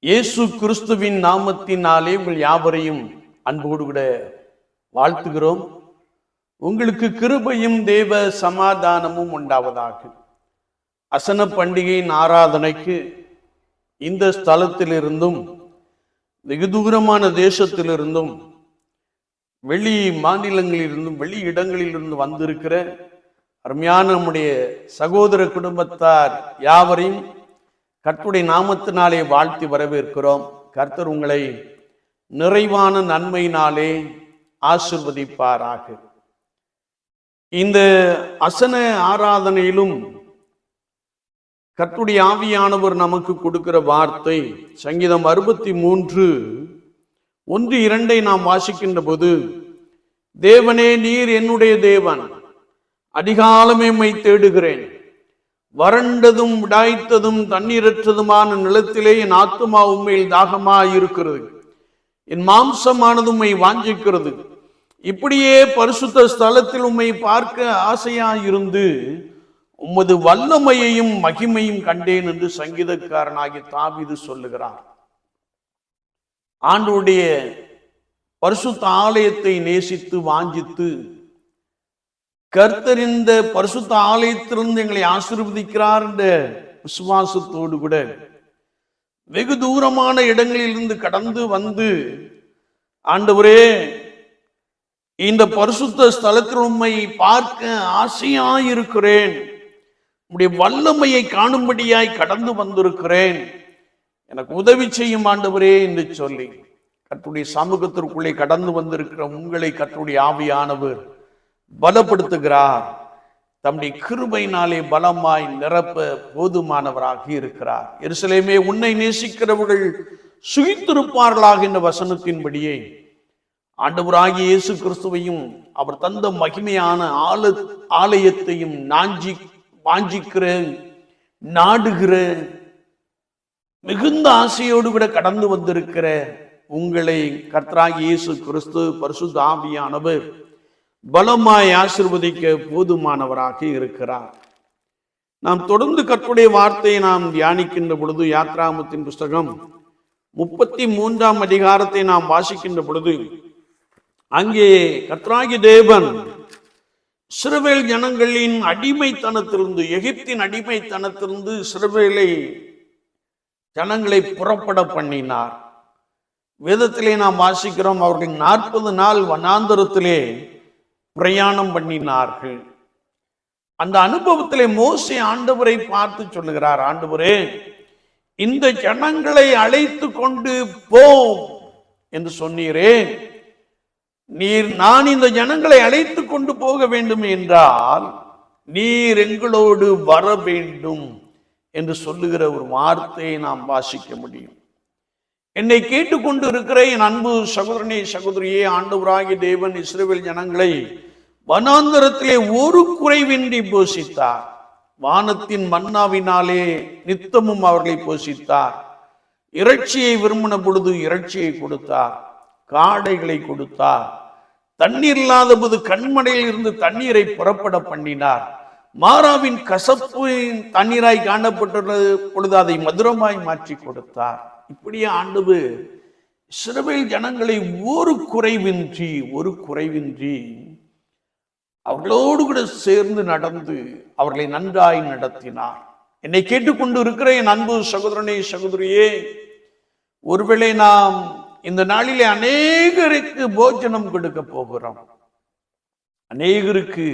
இயேசு கிறிஸ்துவின் நாமத்தினாலே உங்கள் யாவரையும் அன்போடு கூட வாழ்த்துகிறோம். உங்களுக்கு கிருபையும் தேவ சமாதானமும் உண்டாவதாக. அசன பண்டிகையின் ஆராதனைக்கு இந்த ஸ்தலத்திலிருந்தும் வெகு தூரமான தேசத்திலிருந்தும் வெளி மாநிலங்களிலிருந்தும் வெளி இடங்களிலிருந்து வந்திருக்கிற அருமையான நம்முடைய சகோதர குடும்பத்தார் யாவரையும் கர்த்தருடைய நாமத்தினாலே வாழ்த்தி வரவேற்கிறோம். கர்த்தர் உங்களை நிறைவான நன்மையினாலே ஆசீர்வதிப்பாராக. இந்த அசன ஆராதனையிலும் கர்த்தருடைய ஆவியானவர் நமக்கு கொடுக்கிற வார்த்தை சங்கீதம் 63:1-2 நாம் வாசிக்கின்ற போது, தேவனே நீர் என்னுடைய தேவன், அதிகாலமே உம்மை தேடுகிறேன். வறண்டதும் விடாய்த்ததும் தண்ணீரற்றதுமான நிலத்திலே என் ஆத்துமா உண்மையில் தாகமாயிருக்கிறது, என் மாம்சமானது உம்மை வாஞ்சிக்கிறது. இப்படியே பரிசுத்த ஸ்தலத்தில் உம்மை பார்க்க ஆசையாயிருந்து உமது வல்லமையையும் மகிமையும் கண்டேன் என்று சங்கீதக்காரனாகிய தாவீது சொல்லுகிறார். ஆண்டவருடைய பரிசுத்த ஆலயத்தை நேசித்து வாஞ்சித்து கர்த்தர் இந்த பரிசுத்த ஆலயத்திலிருந்து எங்களை ஆசீர்வதிக்கிறார் என்ற விசுவாசத்தோடு கூட வெகு தூரமான இடங்களிலிருந்து கடந்து வந்து, ஆண்டவரே இந்த பரிசுத்த ஸ்தலத்தில் உம்மை பார்க்க ஆசையாயிருக்கிறேன், உம்முடைய வல்லமையை காணும்படியாய் கடந்து வந்திருக்கிறேன், எனக்கு உதவி செய்யும் ஆண்டவரே என்று சொல்லி கர்த்தருடைய சமூகத்திற்குள்ளே கடந்து வந்திருக்கிற உங்களை கர்த்தருடைய ஆவியானவர் பலப்படுத்துகிறார். தம்முடைய கிருபையினாலே பலமாய் நிரப்ப போதுமானவராக இருக்கிறார். எருசலேமே, உன்னை நேசிக்கிறவர்கள் சுகித்திருப்பார்களாக என்ற வசனத்தின்படியே ஆண்டவராகிய இயேசு கிறிஸ்துவையும் அவர் தந்த மகிமையான ஆலயத்தையும் வாஞ்சிக்கிற நாடுகிற மிகுந்த ஆசையோடு கூட கடந்து வந்திருக்கிற உங்களை கர்த்தராகிய இயேசு கிறிஸ்து பரிசுத்த ஆவியானவர் பலமாய் ஆசீர்வதிக்க போதுமானவராக இருக்கிறார். நாம் தொடர்ந்து கர்த்தருடைய வார்த்தையை நாம் தியானிக்கின்ற பொழுது, யாத்ராகமத்தின் புஸ்தகம் 33ஆம் அதிகாரத்தை நாம் வாசிக்கின்ற பொழுது, அங்கே கர்த்தராகிய தேவன் இஸ்ரவேல் ஜனங்களின் அடிமைத்தனத்திலிருந்து, எகிப்தின் அடிமைத்தனத்திலிருந்து இஸ்ரவேலை ஜனங்களை புறப்பட பண்ணினார். வேதத்திலே நாம் வாசிக்கிறோம், அவர்கள் 40 நாள் வனாந்தரத்திலே பிரயாணம் பண்ணினார்கள். அந்த அனுபவத்திலே மோசே ஆண்டவரை பார்த்து சொல்லுகிறார், ஆண்டவரே இந்த ஜனங்களை அழைத்து கொண்டு போ என்று சொன்னீரே, நான் இந்த ஜனங்களை அழைத்து கொண்டு போக வேண்டும் என்றால் நீர் எங்களோடு வர வேண்டும் என்று சொல்லுகிற ஒரு வார்த்தையை நாம் வாசிக்க முடியும். என்னை கேட்டுக்கொண்டு இருக்கிற என் அன்பு சகோதரனே சகோதரியே, ஆண்டவராகிய தேவன் இஸ்ரவேல் ஜனங்களை வனாந்தரத்திலே ஒரு குறைவின்றி போஷித்தார். வானத்தின் மன்னாவினாலே நித்தமும் அவர்களை போஷித்தார். இறைச்சியை விரும்பின பொழுது இறைச்சியை கொடுத்தார், காடைகளை கொடுத்தார். தண்ணீர் இல்லாத போது கண்மடையில் இருந்து தண்ணீரை புறப்பட பண்ணினார். மாறாவின் கசப்பு தண்ணீராய் காணப்பட்டுள்ள பொழுது அதை மதுரமாய் மாற்றி கொடுத்தார். இப்படியே ஆண்டவர் இஸ்ரவேல் ஜனங்களை ஒரு குறைவின்றி அவர்களோடு கூட சேர்ந்து நடந்து அவர்களை நன்றாய் நடத்தினார். என்னை கேட்டுக்கொண்டு இருக்கிற என் அன்பு சகோதரனே சகோதரியே, ஒருவேளை நாம் இந்த நாளிலே அநேகருக்கு போஜனம் கொடுக்க போகிறோம், அநேகருக்கு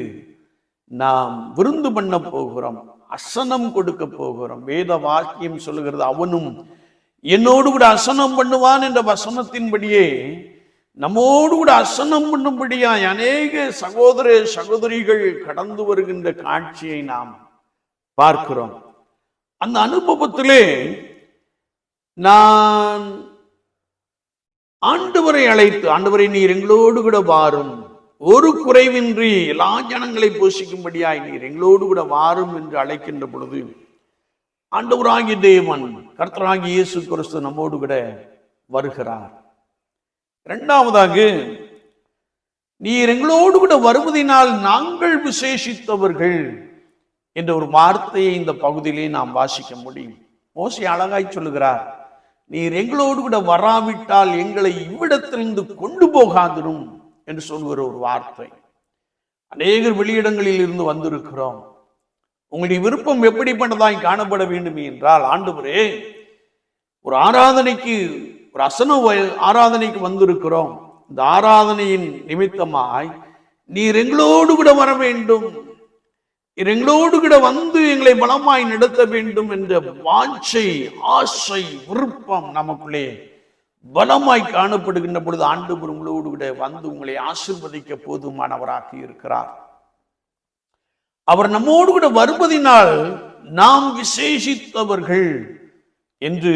நாம் விருந்து பண்ண போகிறோம், அசனம் கொடுக்க போகிறோம். வேத வாக்கியம் சொல்லுகிறது, அவனும் என்னோடு கூட அசனம் பண்ணுவான் என்ற வசனத்தின்படியே நம்மோடு கூட அசனம் பண்ணும்படியாய் அநேக சகோதர சகோதரிகள் கடந்து வருகின்ற காட்சியை நாம் பார்க்கிறோம். அந்த அனுபவத்திலே நான் ஆண்டவரை அழைத்து, ஆண்டவரை நீர் எங்களோடு கூட வாரும், ஒரு குறைவின்றி எல்லா ஜனங்களை போஷிக்கும்படியாய் நீர் எங்களோடு கூட வாரும் என்று அழைக்கின்ற பொழுது, ஆண்டவராகிய தேவன் கர்த்தராகிய இயேசு கிறிஸ்து நம்மோடு கூட வருகிறார். இரண்டாவதாக, நீர் எங்களோடு கூட வருவதனால் நாங்கள் விசேஷித்தவர்கள் என்ற ஒரு வார்த்தையை இந்த பகுதியிலே நாம் வாசிக்க முடியும். மோசே அழகாய் சொல்லுகிறார், நீர் எங்களோடு கூட வராவிட்டால் எங்களை இவ்விடத்திலிருந்து கொண்டு போகாதிரும் என்று சொல்கிற ஒரு வார்த்தை. அநேகர் வெளியிடங்களில் இருந்து வந்திருக்கிறோம். உங்களுடைய விருப்பம் எப்படிப்பட்டதாய் காணப்பட வேண்டும் என்றால், ஆண்டவரே, ஒரு ஆராதனைக்கு, ஒரு அசன ஆராதனைக்கு வந்திருக்கிறோம். இந்த ஆராதனையின் நிமித்தமாய் நீர் எங்களோடு கூட வர வேண்டும், எங்களோடு கூட வந்து எங்களை பலமாய் நடத்த வேண்டும் என்ற வாஞ்சை, ஆசை, விருப்பம் நமக்குள்ளே பலமாய் காணப்படுகின்ற பொழுது ஆண்டவர் உங்களோடு கூட வந்து உங்களை ஆசீர்வதிக்க போதுமானவராக இருக்கிறார். அவர் நம்மோடு கூட வருவதினால் நாம் விசேஷித்தவர்கள் என்று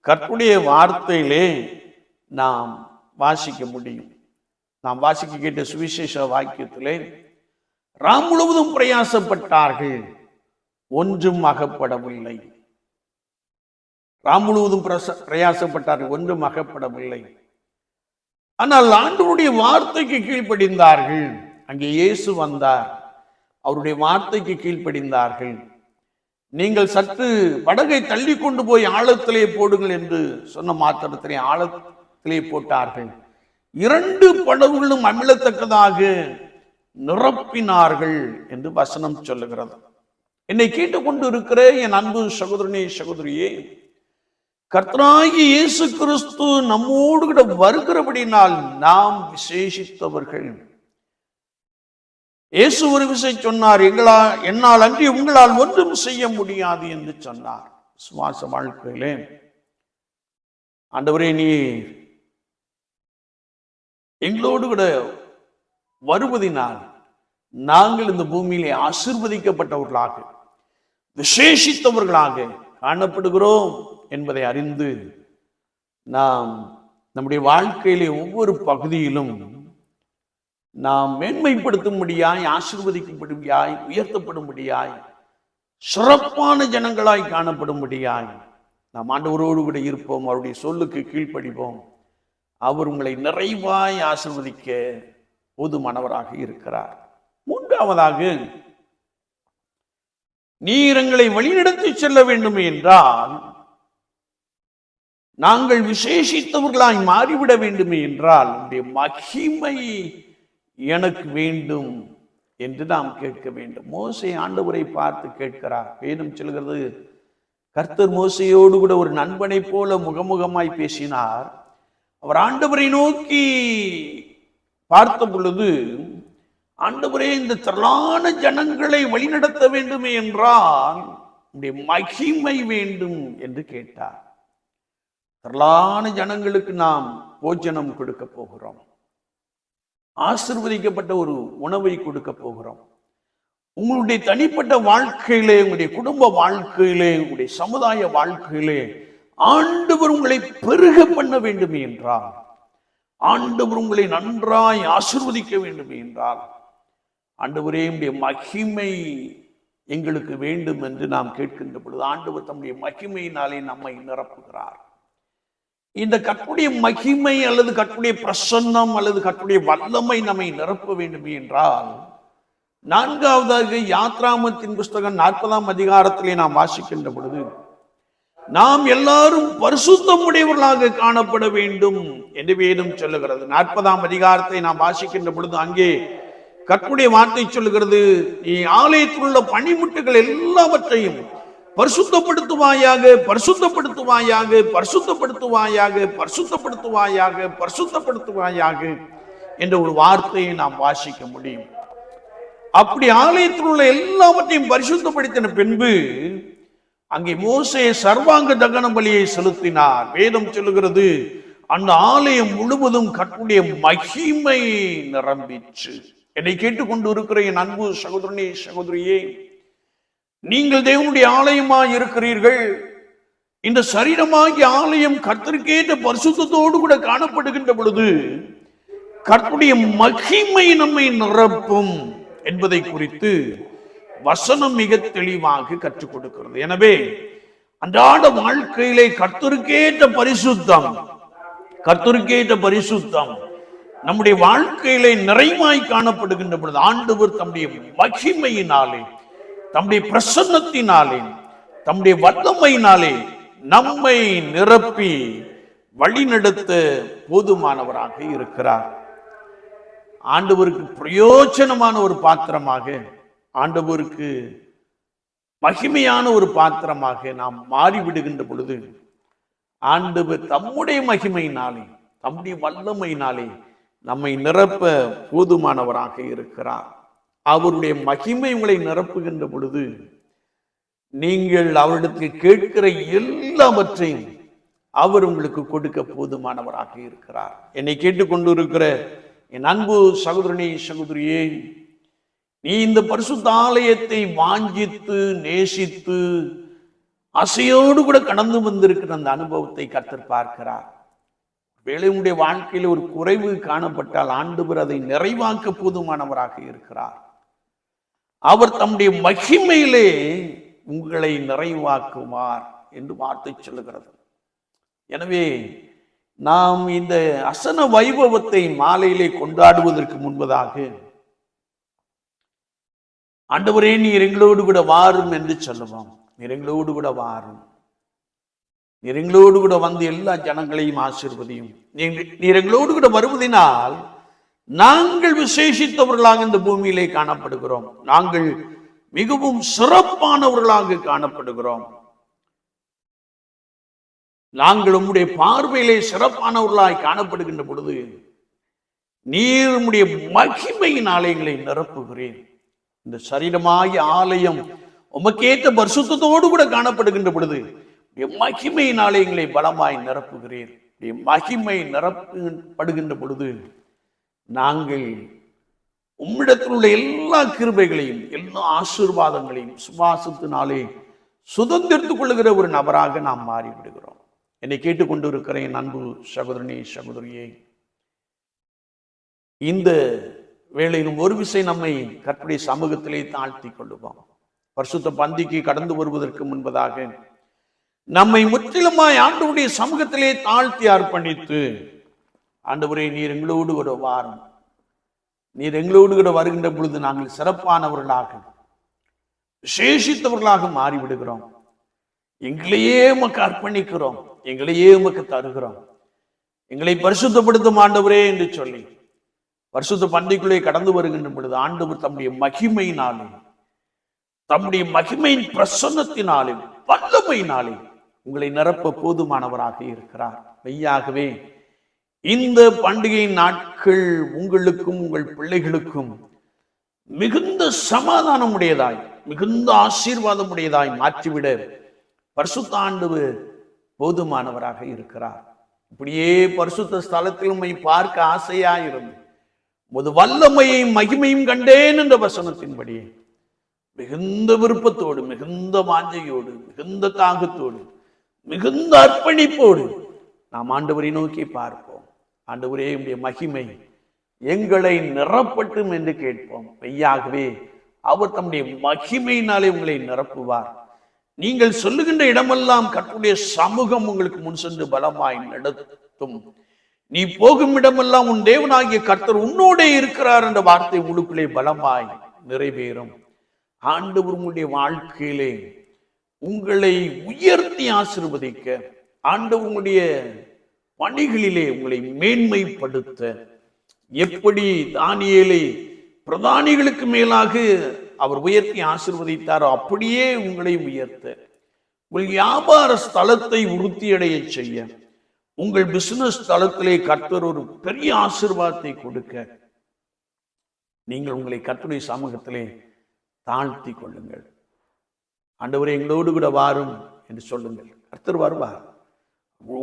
கர்த்தருடைய வார்த்தையிலே நாம் வாசிக்க முடியும். நாம் வாசிக்க கேட்ட சுவிசேஷ வாக்கியத்திலே, ராம் முழுவதும் பிரயாசப்பட்டார்கள், ஒன்றும் அகப்படவில்லை. ராம் முழுவதும் பிரயாசப்பட்டார்கள், ஒன்றும் அகப்படவில்லை. ஆனால் ஆண்டவருடைய வார்த்தைக்கு கீழ்ப்படிந்தார்கள். அங்கே இயேசு வந்தார், அவருடைய வார்த்தைக்கு கீழ்ப்படிந்தார்கள். நீங்கள் சற்று படகை தள்ளி கொண்டு போய் ஆழத்திலே போடுங்கள் என்று சொன்ன மாத்திரத்திலே ஆழத்திலே போட்டார்கள். 2 படகுகளும் அமிழத்தக்கதாக நிரப்பினார்கள் என்று வசனம் சொல்லுகிறது. என்னை கேட்டுக்கொண்டு இருக்கிற என் அன்பு சகோதரனே, சகோதரியே, கர்த்தராகிய இயேசு கிறிஸ்து நம்மோடு கூட வருகிறபடினால் நாம் விசேஷித்தவர்கள். இயேசு ஒரு விஷயம் சொன்னார், என்னால் அன்றி உங்களால் ஒன்றும் செய்ய முடியாது என்று சொன்னார். சுவாச வாழ்க்கையிலே ஆண்டவரே, நீ எங்களோடு கூட வருவதினால் நாங்கள் இந்த பூமியிலே ஆசீர்வதிக்கப்பட்டவர்களாக, விசேஷித்தவர்களாக காணப்படுகிறோம் என்பதை அறிந்து நாம் நம்முடைய வாழ்க்கையிலே ஒவ்வொரு பகுதியிலும் நாம் மேன்மைப்படுத்தும்படியாய், ஆசீர்வதிக்கும்படியாய், உயர்த்தப்படும்படியாய், சிறப்பான ஜனங்களாய் காணப்படும்படியாய் நாம் ஆண்டவரோடு கூட இருப்போம். அவருடைய சொல்லுக்கு கீழ்ப்படிவோம். அவர் உங்களை நிறைவாய் ஆசீர்வதிக்க போதுமானவராக இருக்கிறார். 3வதாக, நீர் எங்களை வழிநடத்தி செல்ல வேண்டும் என்றால், நாங்கள் விசேஷித்தவர்களாய் மாறிவிட வேண்டும் என்றால், உடைய மகிமை எனக்கு வேண்டும் என்று நாம் கேட்க வேண்டும். மோசே ஆண்டவரை பார்த்து கேட்கிறார். வேதம் சொல்கிறது, கர்த்தர் மோசையோடு கூட ஒரு நண்பனை போல முகமுகமாய் பேசினார். அவர் ஆண்டவரை நோக்கி பார்த்த பொழுது, ஆண்டவரே, இந்த திரளான ஜனங்களை வழிநடத்த வேண்டும் என்றால் உடைய மகிமை வேண்டும் என்று கேட்டார். திரளான ஜனங்களுக்கு நாம் போஜனம் கொடுக்க போகிறோம், ஆசீர்வதிக்கப்பட்ட ஒரு உணவை கொடுக்க போகிறோம். உங்களுடைய தனிப்பட்ட வாழ்க்கையிலே, உங்களுடைய குடும்ப வாழ்க்கையிலே, உங்களுடைய சமுதாய வாழ்க்கையிலே ஆண்டவர் உங்களை பெருக பண்ண வேண்டும் என்றால், ஆண்டவர் உங்களை நன்றாய் ஆசீர்வதிக்க வேண்டும் என்றால், ஆண்டவரே, உடைய மகிமை எங்களுக்கு வேண்டும் என்று நாம் கேட்கின்ற பொழுது ஆண்டவர் தம்முடைய மகிமையினாலே நம்மை நிரப்புகிறார். இந்த கர்த்தருடைய மகிமை அல்லது கர்த்தருடைய பிரசன்னம் அல்லது கர்த்தருடைய வல்லமை நம்மை நிரப்ப வேண்டும் என்றால், 4வதாக யாத்ராமத்தின் புஸ்தகம் 40ஆம் அதிகாரத்திலே நாம் வாசிக்கின்ற பொழுது, நாம் எல்லாரும் பரிசுத்தம் உடையவர்களாக காணப்பட வேண்டும் என்று வேதம் சொல்லுகிறது. 40ஆம் அதிகாரத்தை நாம் வாசிக்கின்ற பொழுது அங்கே கர்த்தருடைய வார்த்தை சொல்லுகிறது, நீ ஆலயத்தில் உள்ள பணிமுட்டுகள் எல்லாவற்றையும் பரிசுத்தப்படுத்துவாயாக, பரிசுத்தப்படுத்துவாயாக, பரிசுத்தப்படுத்துவாயாக, பரிசுத்தப்படுத்துவாயாக, பரிசுத்தப்படுத்துவாயாக என்ற ஒரு வார்த்தையை நாம் வாசிக்க முடியும். அப்படி ஆலயத்தில் உள்ள எல்லாவற்றையும் பரிசுத்தப்படுத்தின பின்பு அங்கே மோசே சர்வாங்க தகன பலியை செலுத்தினார். வேதம் சொல்லுகிறது, அந்த ஆலயம் முழுவதும் கர்த்தருடைய மகிமை நிரம்பிற்று. என்னை கேட்டுக்கொண்டு இருக்கிற என் அன்பு சகோதரனே, சகோதரியே, நீங்கள் தேவனுடைய ஆலயமாய் இருக்கிறீர்கள். இந்த சரீரமாகிய ஆலயம் கர்த்தருக்கேற்ற பரிசுத்தத்தோடு கூட காணப்படுகின்ற பொழுது கர்த்தருடைய மகிமை நம்மை நிரப்பும் என்பதை குறித்து வசனம் மிக தெளிவாக கற்றுக் கொடுக்கிறது. எனவே அன்றாட வாழ்க்கையிலே கர்த்தருக்கேற்ற பரிசுத்தம், கர்த்தருக்கேற்ற பரிசுத்தம் நம்முடைய வாழ்க்கையிலே நிறைவாய் காணப்படுகின்ற பொழுது ஆண்டவர் தம்முடைய மகிமையினாலே, தம்முடைய பிரசன்னத்தினாலே, தம்முடைய வல்லமையினாலே நம்மை நிரப்பி வழிநடத்த போதுமானவராக இருக்கிறார். ஆண்டவருக்கு பிரயோஜனமான ஒரு பாத்திரமாக, ஆண்டவருக்கு மகிமையான ஒரு பாத்திரமாக நாம் மாறிவிடுகின்ற பொழுது ஆண்டவர் தம்முடைய மகிமையினாலே, தம்முடைய வல்லமையினாலே நம்மை நிரப்ப போதுமானவராக இருக்கிறார். அவருடைய மகிமை உங்களை நிரப்புகின்ற பொழுது நீங்கள் அவரிடத்தில் கேட்கிற எல்லாவற்றையும் அவர் உங்களுக்கு கொடுக்க போதுமானவராக இருக்கிறார். என்னை கேட்டுக்கொண்டு இருக்கிற என் அன்பு சகோதரனே, சகோதரியே, நீ இந்த பரிசுத்த ஆலயத்தை வாஞ்சித்து நேசித்து அசையோடு கூட கடந்து வந்திருக்கிற அந்த அனுபவத்தை கர்த்தர் பார்க்கிறார். வேலை உடைய வாழ்க்கையில் ஒரு குறைவு காணப்பட்டால் ஆண்டவர் அதை நிறைவாக்க போதுமானவராக இருக்கிறார். அவர் தம்முடைய மகிமையிலே உங்களை நிறைவாக்குவார் என்று வார்த்தை சொல்லுகிறது. எனவே நாம் இந்த அசன வைபவத்தை மாலையிலே கொண்டாடுவதற்கு முன்பதாக, ஆண்டவரே நீர் எங்களோடு கூட வாரும் என்று சொல்லுவோம். நீர் எங்களோடு கூட வாரும், நீர் எங்களோடு கூட வந்து எல்லா ஜனங்களையும் ஆசீர்வதியும். நீர் எங்களோடு கூட வருவதனால் நாங்கள் விசேஷித்தவர்களாக இந்த பூமியிலே காணப்படுகிறோம். நாங்கள் மிகவும் சிறப்பானவர்களாக காணப்படுகிறோம். நாங்கள் உம்முடைய பார்வையிலே சிறப்பானவர்களாய் காணப்படுகின்ற பொழுது நீர் உம்முடைய மகிமையினாலே எங்களை நிரப்புகிறேன். இந்த சரீரமாகிய ஆலயம் உமக்கேற்ற பரிசுத்தத்தோடு கூட காணப்படுகின்ற பொழுது மகிமையினாலே எங்களை பலமாய் நிரப்புகிறேன். மகிமை நிரப்பப்படுகின்ற பொழுது நாங்கள் உம்மிடத்தில் உள்ள எல்லா கிருபைகளையும் எல்லா ஆசீர்வாதங்களையும் சுவாசத்தினாலே சுதந்திரத்துக் கொள்ளுகிற ஒரு நபராக நாம் மாறிவிடுகிறோம். என்னை கேட்டுக்கொண்டு இருக்கிற என் அன்பு சகோதரனே, சகோதரியே, இந்த வேளையிலும் ஒரு விசை நம்மை கர்த்தருடைய சமூகத்திலே தாழ்த்தி கொள்ளுவோம். பரிசுத்த பந்திக்கு கடந்து வருவதற்கு முன்பதாக நம்மை முற்றிலுமாய் ஆண்டவருடைய சமூகத்திலே தாழ்த்தி அர்ப்பணித்து, ஆண்டவரே நீர் எங்களோடு கூட வாரும், நீர் எங்களோடு கூட வருகின்ற பொழுது நாங்கள் சிறப்பானவர்களாக விசேஷித்தவர்களாக மாறிவிடுகிறோம். எங்களையே உமக்கு அர்ப்பணிக்கிறோம், எங்களையே உமக்கு தருகிறோம், எங்களை பரிசுத்தப்படுத்தும் ஆண்டவரே என்று சொல்லி பரிசுத்த பண்டிகைக்குள்ளே கடந்து வருகின்ற பொழுது ஆண்டவர் தம்முடைய மகிமையினாலே, தம்முடைய மகிமையின் பிரசன்னத்தினாலே, வல்லமையினாலே உங்களை நிரப்ப போதுமானவராக இருக்கிறார். மெய்யாகவே இந்த பண்டிகை நாட்கள் உங்களுக்கும் உங்கள் பிள்ளைகளுக்கும் மிகுந்த சமாதானம் உடையதாய், மிகுந்த ஆசீர்வாதம் உடையதாய் மாற்றிவிட பரிசுத்த ஆண்டவர் போதுமானவராக இருக்கிறார். இப்படியே பரிசுத்த ஸ்தலத்தில் உம்மை பார்க்க ஆசையாயிருந்து உமது வல்லமையும் மகிமையும் கண்டேன் என்ற வசனத்தின்படியே மிகுந்த விருப்பத்தோடு, மிகுந்த வாஞ்சையோடு, மிகுந்த தாகத்தோடு, மிகுந்த அர்ப்பணிப்போடு நாம் ஆண்டவரை நோக்கி பார்ப்போம். ஆண்டவரே உம்முடைய மகிமை எங்களை நிரப்பட்டும் என்று கேட்போம். மெய்யாகவே அவர் தம்முடைய மகிமையினாலே உங்களை நிரப்புவார். நீங்கள் சொல்லுகின்ற இடமெல்லாம் கர்த்தருடைய சமூகம் உங்களுக்கு முன் சென்று பலமாய் நடத்தும். நீ போகும் இடமெல்லாம் உன் தேவனாகிய கர்த்தர் உன்னோடே இருக்கிறார் என்ற வார்த்தை உங்களுக்குள்ளே பலமாய் நிறைவேறும். ஆண்டவர் உங்களுடைய வாழ்க்கையிலே உங்களை உயர்த்தி ஆசீர்வதிக்க, ஆண்டவர் உங்களுடைய பணிகளிலே உங்களை மேன்மைப்படுத்த, எப்படி தானியேலை பிரதானிகளுக்கு மேலாக அவர் உயர்த்தி ஆசீர்வதித்தாரோ அப்படியே உங்களை உயர்த்த, உங்கள் வியாபார ஸ்தலத்தை உறுதியடைய செய்ய, உங்கள் பிசினஸ் ஸ்தலத்திலே கர்த்தர் ஒரு பெரிய ஆசீர்வாதத்தை கொடுக்க நீங்கள் உங்களை கர்த்தருடைய சமூகத்திலே தாழ்த்தி கொள்ளுங்கள். ஆண்டவரே எங்களோடு கூட வாரும் என்று சொல்லுங்கள். கர்த்தர் வருவார்,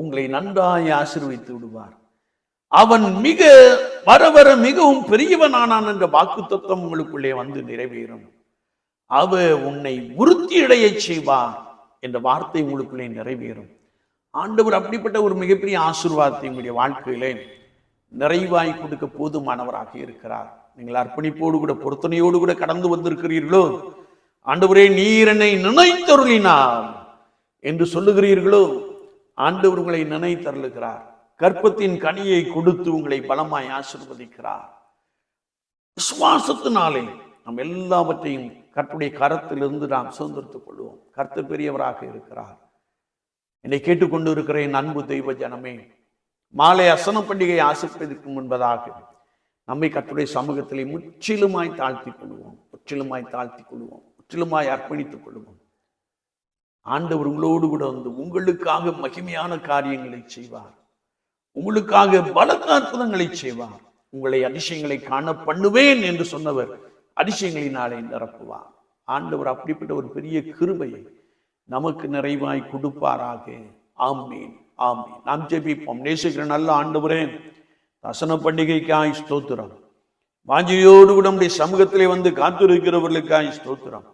உங்களை நன்றாய் ஆசீர்வதித்து விடுவார். அவன் மிக வர வர மிகவும் பெரியவனானான் என்ற வாக்குத்தத்தம் உங்களுக்குள்ளே வந்து நிறைவேறும். அவர் உன்னை உறுதியடைய செய்வார் என்ற வார்த்தை உங்களுக்குள்ளே நிறைவேறும். ஆண்டவர் அப்படிப்பட்ட ஒரு மிகப்பெரிய ஆசீர்வாதத்தை உங்களுடைய வாழ்க்கையிலே நிறைவாய் கொடுக்க போதுமானவராக இருக்கிறார். நீங்கள் அர்ப்பணிப்போடு கூட பொருத்தனையோடு கூட கடந்து வந்திருக்கிறீர்களோ, ஆண்டவரே நீர் என்னை நினைத்தருளினார் என்று சொல்லுகிறீர்களோ, ஆண்டவர் உங்களை நினைத்தருளுகிறார். கற்பத்தின் கனியை கொடுத்து உங்களை பலமாய் ஆசீர்வதிக்கிறார். விசுவாசத்தினாலே நாம் எல்லாவற்றையும் கர்த்தருடைய கரத்திலிருந்து நாம் சுதந்திரத்துக் கொள்வோம். கர்த்தர் பெரியவராக இருக்கிறார். என்னை கேட்டுக்கொண்டு இருக்கிற என் அன்பு தெய்வ ஜனமே, மாலை அசன பண்டிகை ஆசிர்வதிக்கு முன்பதாக நம்மை கர்த்தருடைய சமூகத்திலே முற்றிலுமாய் தாழ்த்திக் கொள்வோம், முற்றிலுமாய் அர்ப்பணித்துக் கொள்வோம். ஆண்டவர் உங்களோடு கூட வந்து உங்களுக்காக மகிமையான காரியங்களை செய்வார், உங்களுக்காக பலத்த அற்புதங்களை செய்வார். உங்களை அதிசயங்களை காண பண்ணுவேன் என்று சொன்னவர் அதிசயங்களினாலே நிரப்புவார். ஆண்டவர் அப்படிப்பட்ட ஒரு பெரிய கிருபையை நமக்கு நிறைவாய் கொடுப்பாராக. ஆமீன், ஆமீன். நாம் ஜெபிப்போம். நேசிக்கிற நல்ல ஆண்டவரே, வசன பண்டிகைக்காய் ஸ்தோத்திரம். வாஞ்சையோடு கூட நம்முடைய சமூகத்திலே வந்து காத்திருக்கிறவர்களுக்காய் ஸ்தோத்திரம்.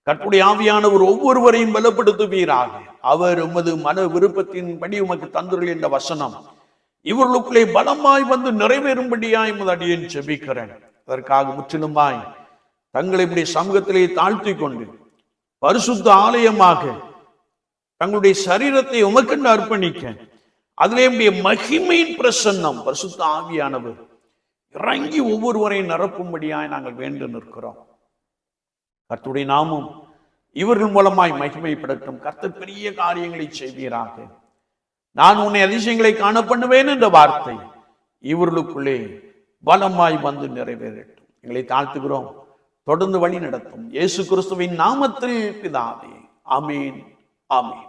கர்த்தருடைய ஆவியானவர் ஒவ்வொருவரையும் பலப்படுத்துவீராக. அவர் உமது மன விருப்பத்தின்படி உமக்கு தந்துள்ள என்ற வசனம் இவர்களுக்குள்ளே பலமாய் வந்து நிறைவேறும்படியாய் உமது அடியேன் ஜெபிக்கிறேன். அதற்காக முற்றிலுமாய் தங்களை இப்படி சமூகத்திலே தாழ்த்தி கொண்டு பரிசுத்த ஆலயமாக தங்களுடைய சரீரத்தை உமக்கென்று அர்ப்பணிக்க, அதிலே மகிமையின் பிரசன்னம் பரிசுத்த ஆவியானவர் இறங்கி ஒவ்வொருவரையும் நிரப்பும்படியாய் நாங்கள் வேண்டு நிற்கிறோம். கர்த்தருடைய நாமம் இவர்கள் மூலமாய் மகிமைப்படட்டும். கர்த்தர் பெரிய காரியங்களை செய்வீராக. நான் உன்னை அதிசயங்களை காண பண்ணுவேன் என்ற வார்த்தை இவர்களுக்குள்ளே பலமாய் வந்து நிறைவேறட்டும். எங்களை தாழ்த்துகிறோம். தொடர்ந்து வழி நடத்தும். இயேசு கிறிஸ்துவின் நாமத்தில் பிதாவே. ஆமீன், ஆமீன்.